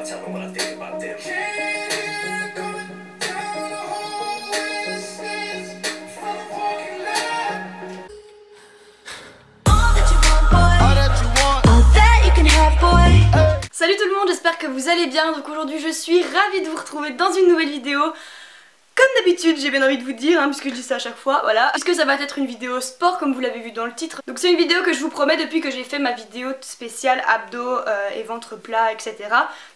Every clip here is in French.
tell me what I think about them. Salut tout le monde, j'espère que vous allez bien. Donc aujourd'hui je suis ravie de vous retrouver dans une nouvelle vidéo. Comme d'habitude, j'ai bien envie de vous dire, puisque je dis ça à chaque fois, voilà. Puisque ça va être une vidéo sport comme vous l'avez vu dans le titre. Donc c'est une vidéo que je vous promets depuis que j'ai fait ma vidéo spéciale abdos et ventre plat, etc.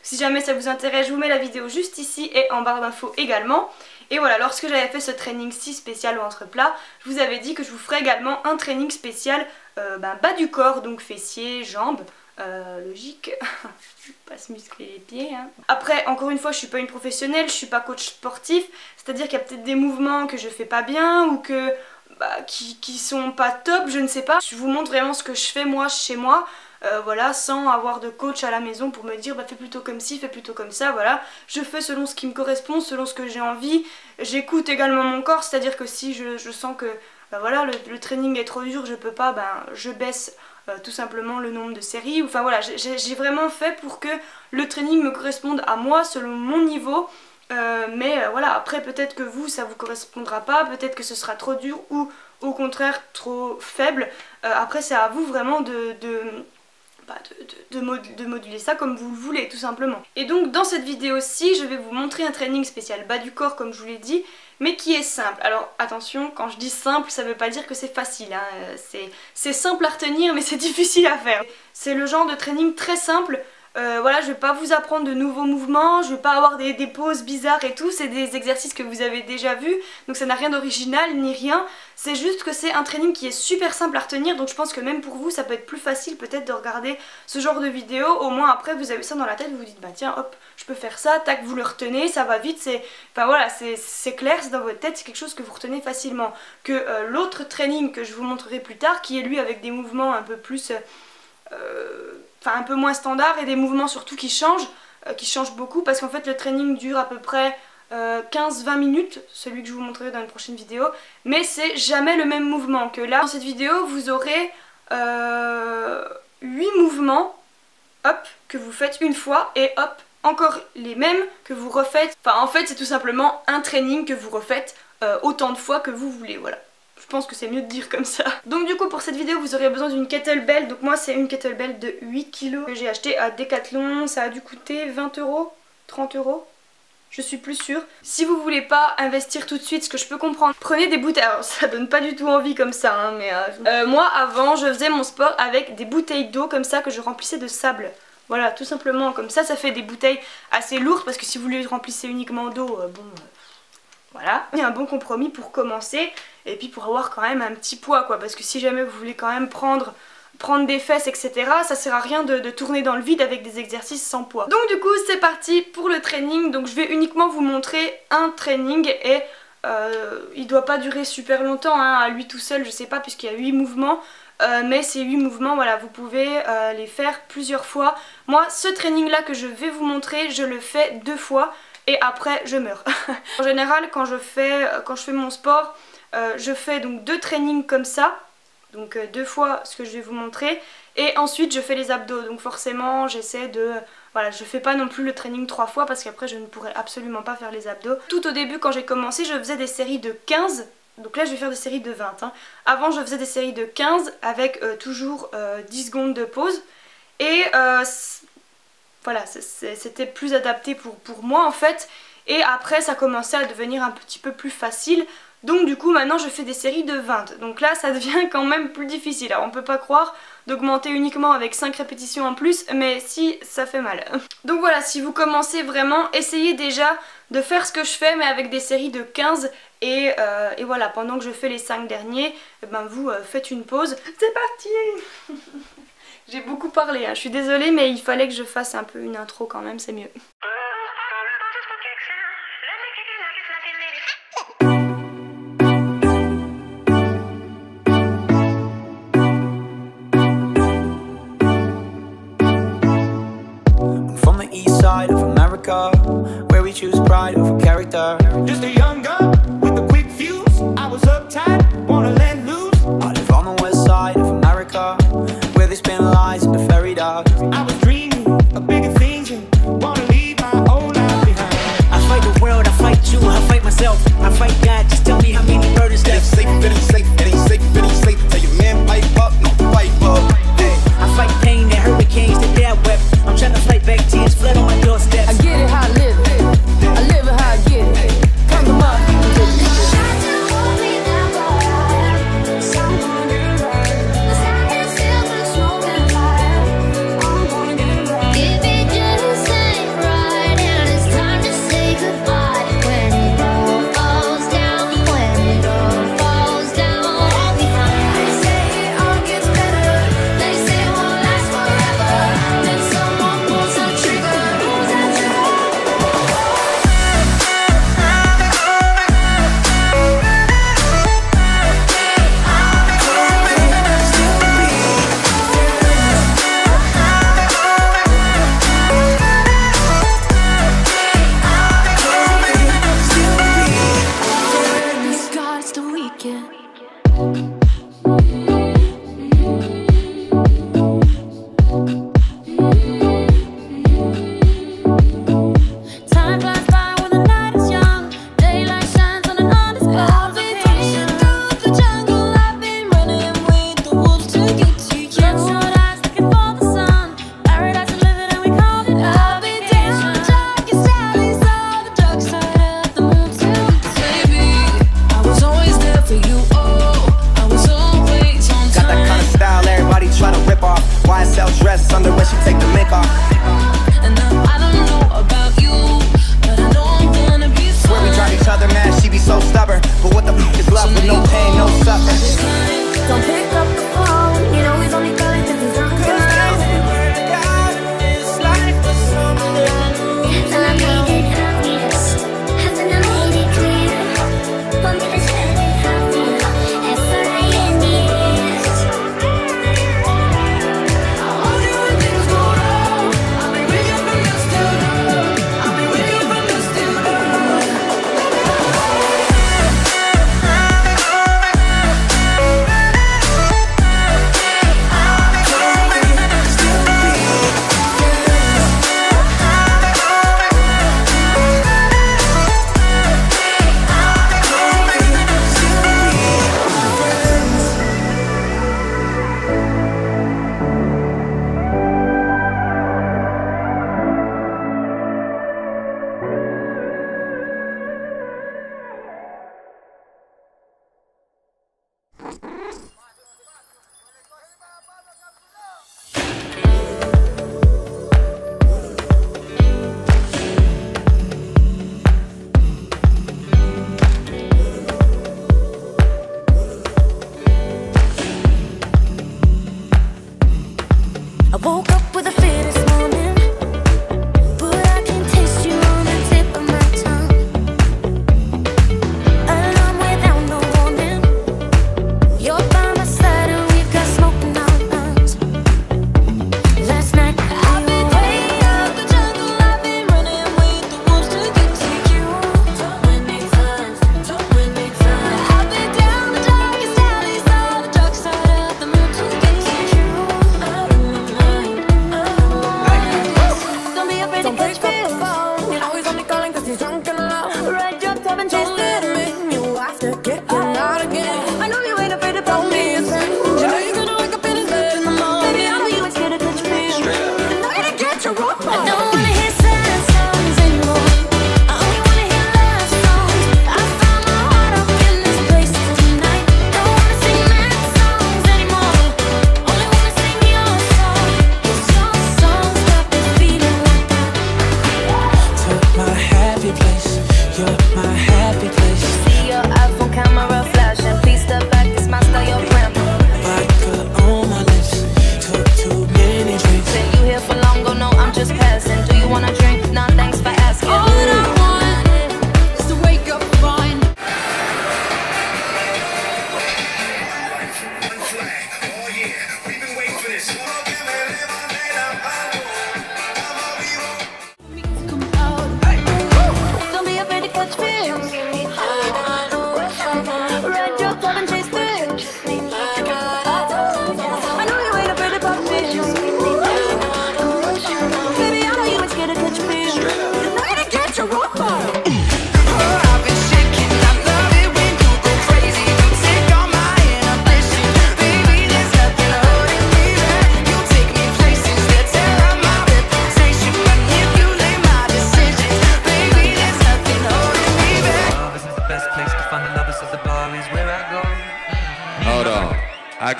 Si jamais ça vous intéresse, je vous mets la vidéo juste ici et en barre d'infos également. Et voilà, lorsque j'avais fait ce training ci spécial ventre plat, je vous avais dit que je vous ferai également un training spécial bas du corps, donc fessiers, jambes. Logique, pas se muscler les pieds. Après, encore une fois, je suis pas une professionnelle, je suis pas coach sportif, c'est-à-dire qu'il y a peut-être des mouvements que je fais pas bien ou que qui sont pas top, je ne sais pas. Je vous montre vraiment ce que je fais moi chez moi, voilà, sans avoir de coach à la maison pour me dire fais plutôt comme ci, fais plutôt comme ça, voilà. Je fais selon ce qui me correspond, selon ce que j'ai envie. J'écoute également mon corps, c'est-à-dire que si je sens que voilà, le training est trop dur, je peux pas, je baisse tout simplement le nombre de séries. Enfin voilà, j'ai vraiment fait pour que le training me corresponde à moi selon mon niveau. Mais voilà, après peut-être que vous ça vous correspondra pas, peut-être que ce sera trop dur ou au contraire trop faible. Après c'est à vous vraiment de moduler ça comme vous le voulez tout simplement. Et donc dans cette vidéo-ci je vais vous montrer un training spécial bas du corps comme je vous l'ai dit, mais qui est simple. Alors attention, quand je dis simple ça veut pas dire que c'est facile, c'est simple à retenir mais c'est difficile à faire. C'est le genre de training très simple. Voilà, je vais pas vous apprendre de nouveaux mouvements, je vais pas avoir des poses bizarres et tout, c'est des exercices que vous avez déjà vus, donc ça n'a rien d'original ni rien, c'est juste que c'est un training qui est super simple à retenir, donc je pense que même pour vous ça peut être plus facile peut-être de regarder ce genre de vidéo, au moins après vous avez ça dans la tête, vous vous dites tiens hop, je peux faire ça, tac, vous le retenez, ça va vite, enfin voilà, c'est clair, c'est dans votre tête, c'est quelque chose que vous retenez facilement, que l'autre training que je vous montrerai plus tard, qui est lui avec des mouvements un peu plus... un peu moins standard et des mouvements surtout qui changent beaucoup parce qu'en fait le training dure à peu près 15-20 minutes, celui que je vous montrerai dans une prochaine vidéo, mais c'est jamais le même mouvement que là. Dans cette vidéo vous aurez 8 mouvements hop, que vous faites une fois et hop, encore les mêmes que vous refaites. Enfin en fait c'est tout simplement un training que vous refaites autant de fois que vous voulez, voilà. Je pense que c'est mieux de dire comme ça. Donc du coup pour cette vidéo vous aurez besoin d'une kettlebell. Donc moi c'est une kettlebell de 8 kg que j'ai acheté à Decathlon. Ça a dû coûter 20 €, 30 €, je suis plus sûre. Si vous voulez pas investir tout de suite, ce que je peux comprendre, prenez des bouteilles. Alors ça donne pas du tout envie comme ça mais moi avant je faisais mon sport avec des bouteilles d'eau comme ça que je remplissais de sable. Voilà, tout simplement comme ça fait des bouteilles assez lourdes parce que si vous les remplissez uniquement d'eau, voilà, il y a un bon compromis pour commencer et puis pour avoir quand même un petit poids quoi, parce que si jamais vous voulez quand même prendre des fesses etc, ça sert à rien de tourner dans le vide avec des exercices sans poids. Donc du coup c'est parti pour le training. Donc je vais uniquement vous montrer un training et il doit pas durer super longtemps à lui tout seul, je sais pas, puisqu'il y a 8 mouvements. Mais ces 8 mouvements, voilà, vous pouvez les faire plusieurs fois. Moi ce training là que je vais vous montrer, je le fais 2 fois. Et après je meurs. En général quand je fais mon sport, je fais donc 2 trainings comme ça, donc 2 fois ce que je vais vous montrer, et ensuite je fais les abdos, donc forcément j'essaie de... Voilà, je fais pas non plus le training 3 fois parce qu'après je ne pourrais absolument pas faire les abdos. Tout au début quand j'ai commencé je faisais des séries de 15, donc là je vais faire des séries de 20. Avant je faisais des séries de 15 avec toujours 10 secondes de pause, et... voilà, c'était plus adapté pour moi en fait, et après ça commençait à devenir un petit peu plus facile, donc du coup maintenant je fais des séries de 20, donc là ça devient quand même plus difficile. Alors on peut pas croire d'augmenter uniquement avec 5 répétitions en plus, mais si, ça fait mal. Donc voilà, si vous commencez vraiment, essayez déjà de faire ce que je fais mais avec des séries de 15 et voilà, pendant que je fais les 5 derniers, vous faites une pause. C'est parti. J'ai beaucoup parlé, je suis désolée mais il fallait que je fasse un peu une intro quand même, c'est mieux. From the east side of America, where we choose pride over character. Just a young gun with a quick fuse. I was uptight, wanna let loose. I live on the west side of America, where they spin lies in the fairy dust. I was dreaming of bigger things and wanna leave.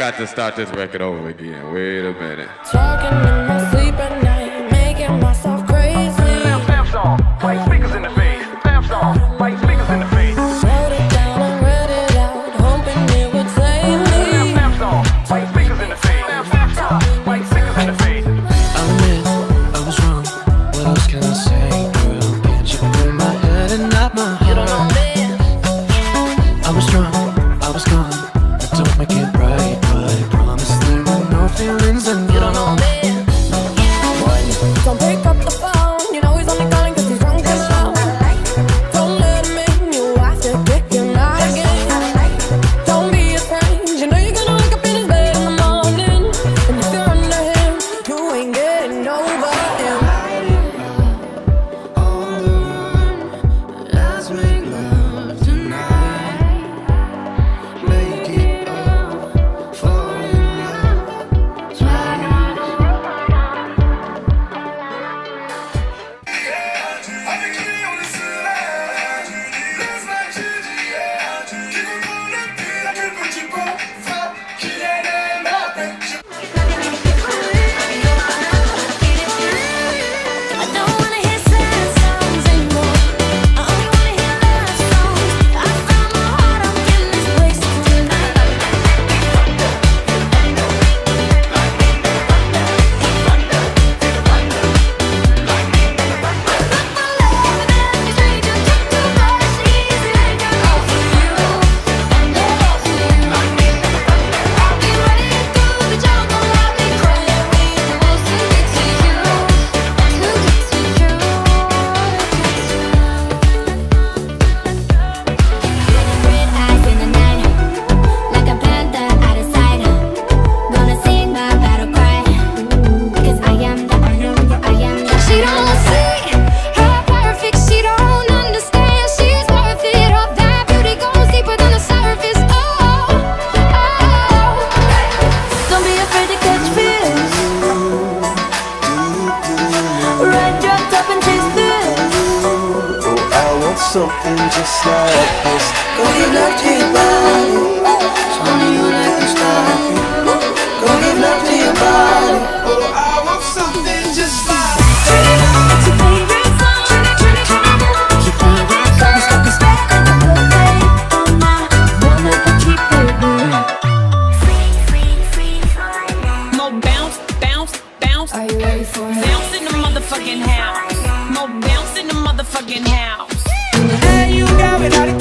got to start this record over again. Wait a minute. Talking in my sleep at night, making myself crazy. Bam song, white speakers in the face. Bam song, white speakers in the face. Wrote it down and read it out, hoping it would save me. Bam song, white speakers in the face. Bam song, white speakers in the face. I'll admit I was wrong. What else can I say, girl? Can't you feel my head and not my heart? You don't know me. I was drunk, I was gone. I don't make it right, but I promise there were no feelings and You don't know me. Don't pick up the phone. You know he's only calling 'cause he's drunk as hell. Don't let him in. You have to kick him out again. Don't be afraid. You know you're gonna wake up in his bed in the morning. And if you're under him, you ain't getting over him. let's make love tonight. Make it up, fall in love twice. I don't wanna hear sad songs anymore. I only wanna hear love songs. I found my heart up in this place tonight. She don't see her perfect, she don't understand she's worth it. All that beauty goes deeper than the surface. Oh, don't be afraid to catch fish. Ride your top and chase this. Oh, I want something just like this. Go give love to your body. Only you like to stop it. Go give love to your body. Oh, I want something just like More bounce, bounce, bounce. Are you ready for it? Bounce in the motherfucking house. More bounce in the motherfucking house. hey, you got it out of